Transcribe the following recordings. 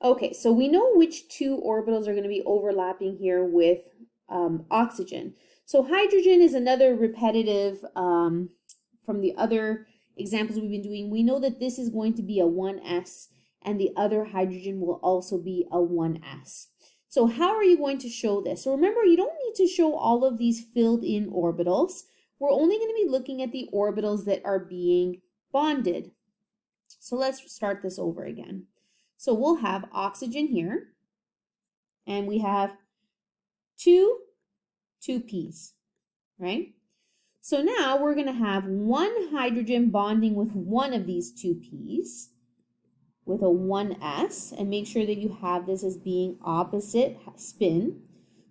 Okay, so we know which two orbitals are going to be overlapping here with oxygen. So hydrogen is another repetitive from the other examples we've been doing. We know that this is going to be a 1s and the other hydrogen will also be a 1s. So how are you going to show this? So remember, you don't need to show all of these filled in orbitals. We're only going to be looking at the orbitals that are being bonded. So let's start this over again. So we'll have oxygen here, and we have two 2p's, right? So now we're going to have one hydrogen bonding with one of these 2p's with a 1s, and make sure that you have this as being opposite spin.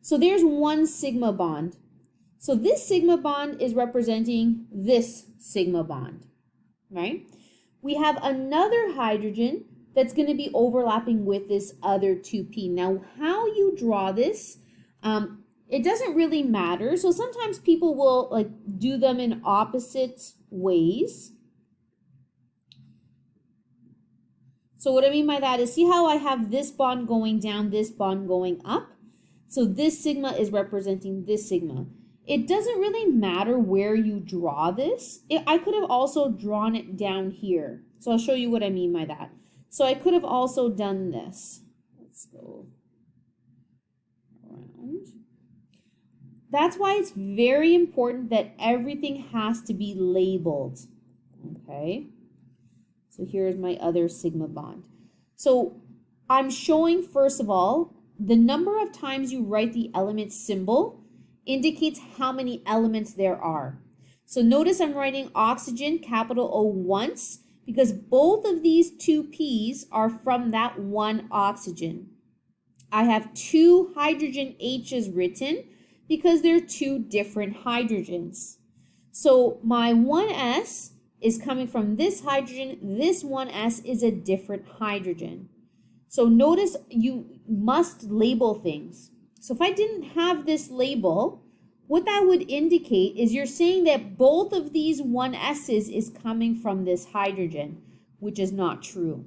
So there's one sigma bond. So this sigma bond is representing this sigma bond, right? We have another hydrogen that's going to be overlapping with this other 2p. Now, how you draw this, it doesn't really matter. So sometimes people will do them in opposite ways. So what I mean by that is, see how I have this bond going down, this bond going up? So this sigma is representing this sigma. It doesn't really matter where you draw this. I could have also drawn it down here. So I'll show you what I mean by that. So I could have also done this. Let's go around. That's why it's very important that everything has to be labeled. Okay. So here's my other sigma bond. So I'm showing, first of all, the number of times you write the element symbol indicates how many elements there are. So notice I'm writing oxygen, capital O, once, because both of these 2p's are from that one oxygen. I have two hydrogen H's written because they're two different hydrogens. So my 1s is coming from this hydrogen. This 1s is a different hydrogen. So notice you must label things. So if I didn't have this label, what that would indicate is you're saying that both of these 1s's is coming from this hydrogen, which is not true.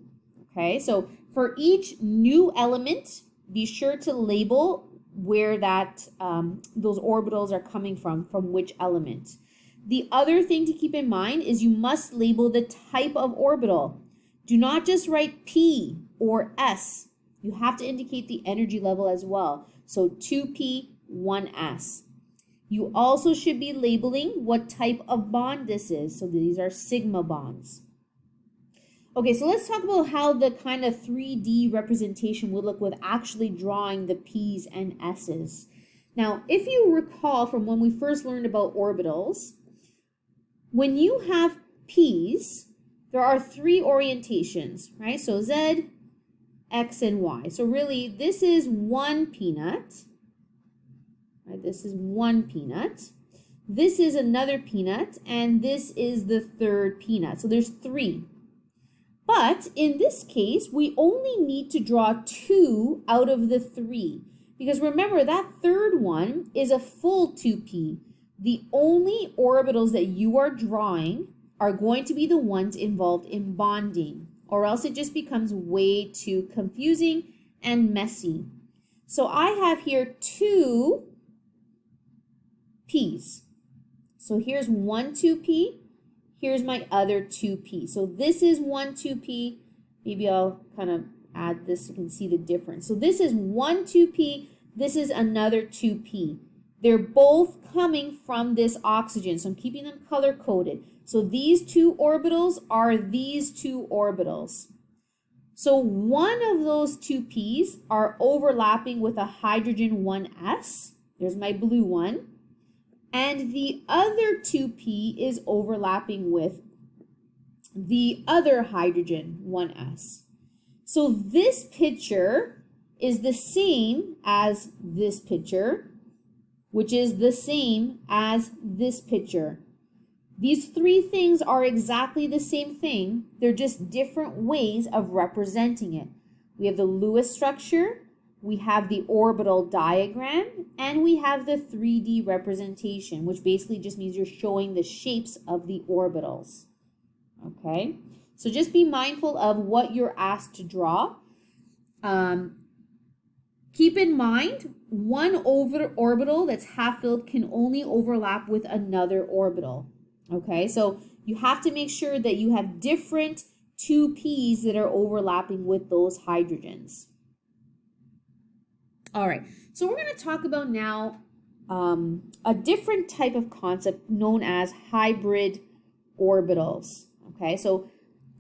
Okay, so for each new element, be sure to label where that those orbitals are coming from which element. The other thing to keep in mind is you must label the type of orbital. Do not just write P or S. You have to indicate the energy level as well. So 2p, 1s. You also should be labeling what type of bond this is. So these are sigma bonds. Okay, so let's talk about how the kind of 3D representation would look with actually drawing the P's and S's. Now, if you recall from when we first learned about orbitals, when you have P's, there are three orientations, right? So Z, X, and Y. So really, this is one peanut. Right, this is one peanut. This is another peanut, and this is the third peanut. So there's three. But in this case, we only need to draw two out of the three. Because remember, that third one is a full 2p. The only orbitals that you are drawing are going to be the ones involved in bonding, or else it just becomes way too confusing and messy. So I have here two P's. So here's one 2p, here's my other 2p. So this is one 2p. Maybe I'll kind of add this so you can see the difference. So this is one 2p, this is another 2p. They're both coming from this oxygen, so I'm keeping them color-coded. So these two orbitals are these two orbitals. So one of those 2p's are overlapping with a hydrogen 1s. There's my blue one. And the other 2p is overlapping with the other hydrogen 1s. So this picture is the same as this picture, which is the same as this picture. These three things are exactly the same thing. They're just different ways of representing it. We have the Lewis structure, we have the orbital diagram, and we have the 3D representation, which basically just means you're showing the shapes of the orbitals. Okay, so just be mindful of what you're asked to draw. Keep in mind, one orbital that's half filled can only overlap with another orbital. Okay, so you have to make sure that you have different 2p's that are overlapping with those hydrogens. All right, so we're going to talk about now a different type of concept known as hybrid orbitals. Okay, so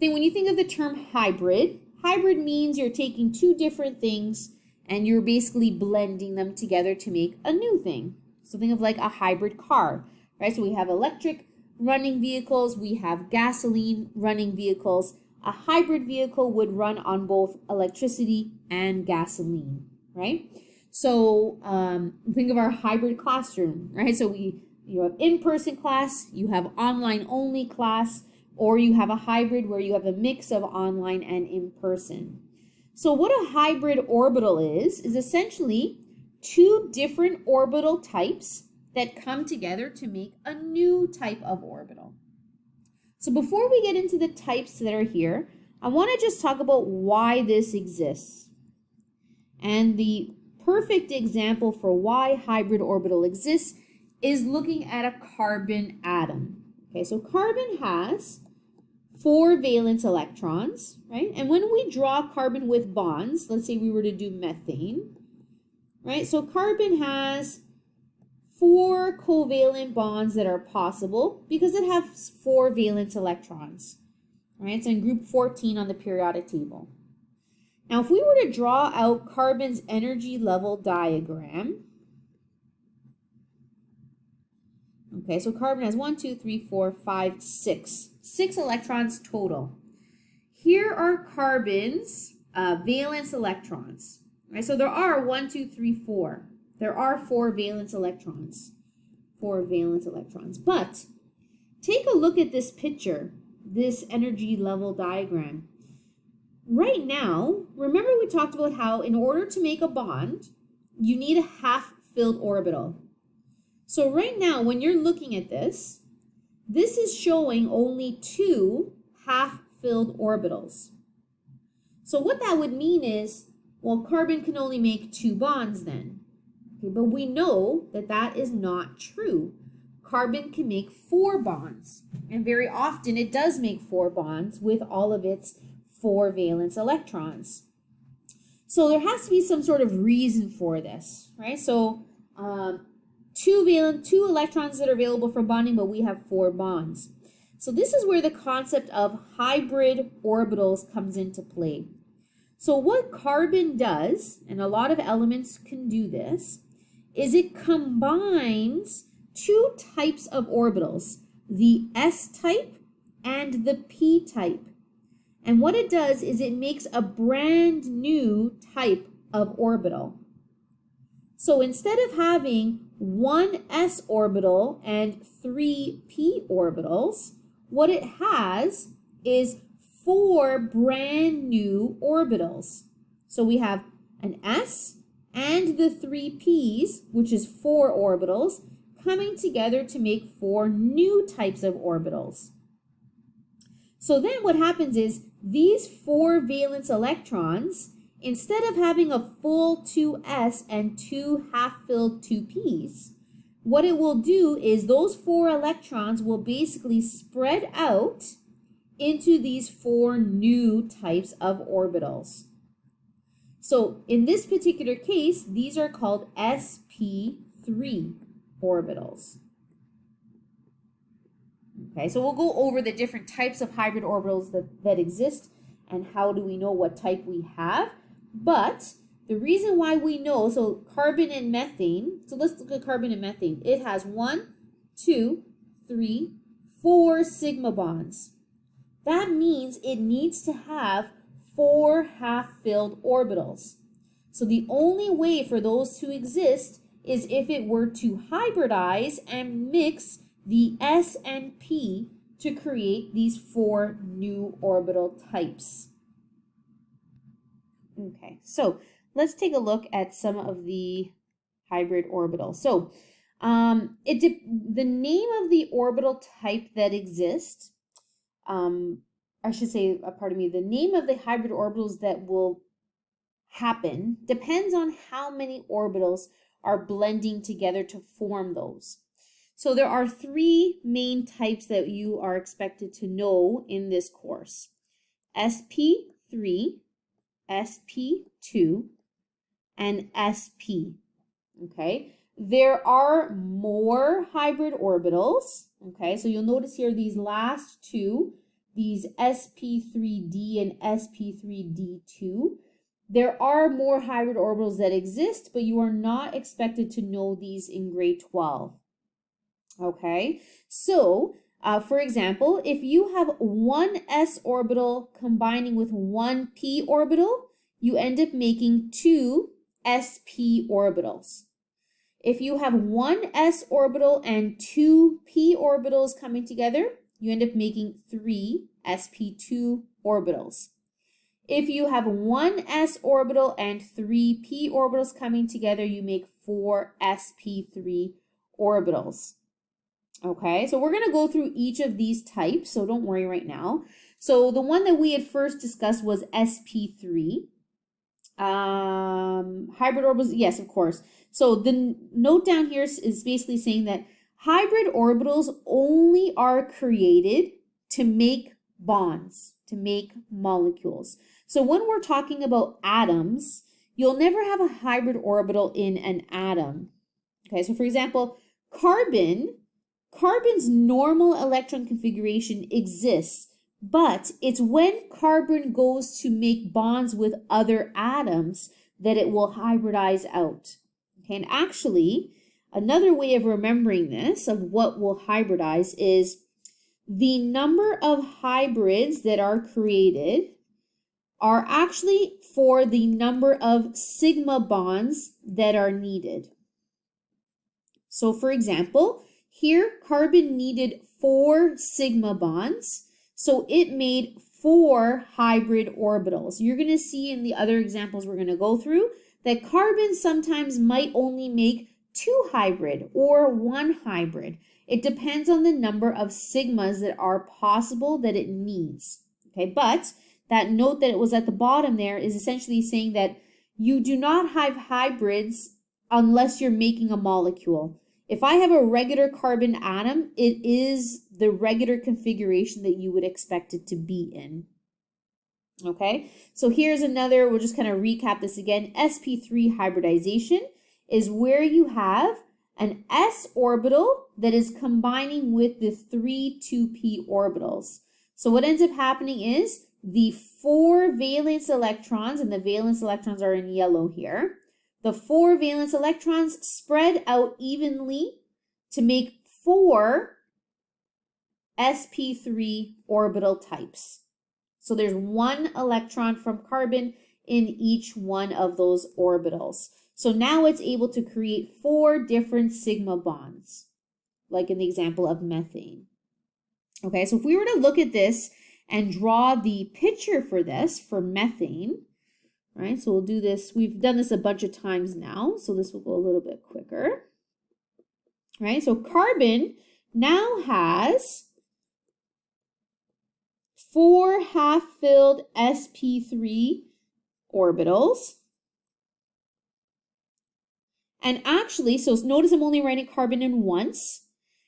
when you think of the term hybrid means you're taking two different things and you're basically blending them together to make a new thing. So think of like a hybrid car, right? So we have electric running vehicles, we have gasoline running vehicles. A hybrid vehicle would run on both electricity and gasoline, right? So think of our hybrid classroom, right? So you have in-person class, you have online only class, or you have a hybrid where you have a mix of online and in-person. So what a hybrid orbital is essentially two different orbital types that come together to make a new type of orbital. So before we get into the types that are here, I want to just talk about why this exists. And the perfect example for why hybrid orbital exists is looking at a carbon atom. Okay, so carbon has 4 valence electrons, right? And when we draw carbon with bonds, let's say we were to do methane, right? So carbon has 4 covalent bonds that are possible because it has 4 valence electrons, right? It's in group 14 on the periodic table. Now, if we were to draw out carbon's energy level diagram, okay, so carbon has 1, 2, 3, 4, 5, 6. 6 electrons total. Here are carbon's valence electrons, right? So there are 1, 2, 3, 4. There are 4 valence electrons. 4 valence electrons. But take a look at this picture, this energy level diagram. Right now, remember we talked about how in order to make a bond, you need a half-filled orbital. So right now, when you're looking at this is showing only 2 half-filled orbitals. So what that would mean is, well, carbon can only make 2 bonds then. Okay, but we know that that is not true. Carbon can make 4 bonds, and very often it does make 4 bonds with all of its 4 valence electrons. So there has to be some sort of reason for this, right? So 2 electrons that are available for bonding, but we have 4 bonds. So this is where the concept of hybrid orbitals comes into play. So what carbon does, and a lot of elements can do this, is it combines 2 types of orbitals, the S type and the P type. And what it does is it makes a brand new type of orbital. So instead of having 1 s orbital and 3 p orbitals, what it has is 4 brand new orbitals. So we have an s and the 3 p's, which is 4 orbitals, coming together to make 4 new types of orbitals. So then what happens is these 4 valence electrons, instead of having a full 2s and 2 half-filled 2p's, what it will do is those 4 electrons will basically spread out into these 4 new types of orbitals. So in this particular case, these are called sp3 orbitals. Okay, so we'll go over the different types of hybrid orbitals that exist and how do we know what type we have. But the reason why we know, so carbon and methane, so let's look at carbon and methane. It has 1, 2, 3, 4 sigma bonds. That means it needs to have 4 half-filled orbitals. So the only way for those to exist is if it were to hybridize and mix the S and P to create these 4 new orbital types. Okay, so let's take a look at some of the hybrid orbitals. So the name of the orbital type that exists, the name of the hybrid orbitals that will happen depends on how many orbitals are blending together to form those. So there are three main types that you are expected to know in this course: sp3, sp2, and sp. Okay, there are more hybrid orbitals. Okay, so you'll notice here these last two, these sp3d and sp3d2. There are more hybrid orbitals that exist, but you are not expected to know these in grade 12. Okay, so for example, if you have one s orbital combining with one p orbital, you end up making two sp orbitals. If you have one s orbital and two p orbitals coming together, you end up making three sp2 orbitals. If you have one s orbital and three p orbitals coming together, you make four sp3 orbitals. Okay, so we're going to go through each of these types, so don't worry right now. So the one that we had first discussed was sp3. Hybrid orbitals, yes, of course. So the note down here is basically saying that hybrid orbitals only are created to make bonds, to make molecules. So when we're talking about atoms, you'll never have a hybrid orbital in an atom. Okay, so for example, carbon's normal electron configuration exists, but it's when carbon goes to make bonds with other atoms that it will hybridize out. Okay, and actually, another way of remembering this, of what will hybridize, is the number of hybrids that are created are actually for the number of sigma bonds that are needed. So for example, here carbon needed 4 sigma bonds, so it made 4 hybrid orbitals. You're going to see in the other examples we're going to go through that carbon sometimes might only make 2 hybrid or 1 hybrid. It depends on the number of sigmas that are possible that it needs. Okay, but that note that it was at the bottom there is essentially saying that you do not have hybrids unless you're making a molecule. If I have a regular carbon atom, it is the regular configuration that you would expect it to be in. Okay, so here's another, we'll just kind of recap this again. sp3 hybridization is where you have an s orbital that is combining with the 3 2p orbitals. So what ends up happening is the 4 valence electrons, and the valence electrons are in yellow here, the 4 valence electrons spread out evenly to make 4 sp3 orbital types. So there's 1 electron from carbon in each one of those orbitals. So now it's able to create 4 different sigma bonds, like in the example of methane. Okay, so if we were to look at this and draw the picture for this, for methane, right? So we'll do this. We've done this a bunch of times now, so this will go a little bit quicker. Right? So carbon now has 4 half-filled sp3 orbitals. And actually, so notice I'm only writing carbon in once.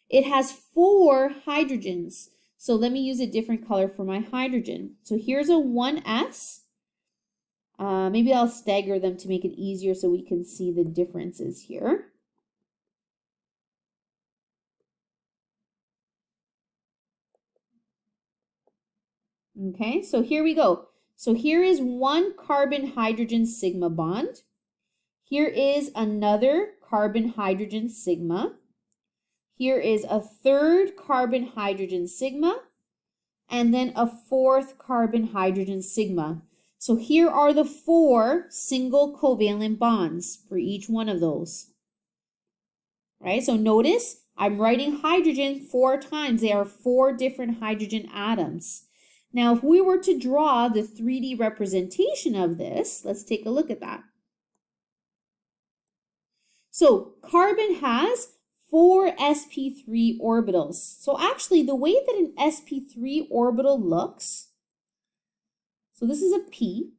It has 4 hydrogens. So let me use a different color for my hydrogen. So here's a 1s. Maybe I'll stagger them to make it easier so we can see the differences here. Okay, so here we go. So here is 1 carbon-hydrogen sigma bond. Here is another carbon-hydrogen sigma. Here is a 3rd carbon-hydrogen sigma, and then a 4th carbon-hydrogen sigma. So here are the 4 single covalent bonds for each one of those. Right? So notice I'm writing hydrogen 4 times. They are 4 different hydrogen atoms. Now, if we were to draw the 3D representation of this, let's take a look at that. So carbon has 4 sp3 orbitals. So actually, the way that an sp3 orbital looks, so this is a p,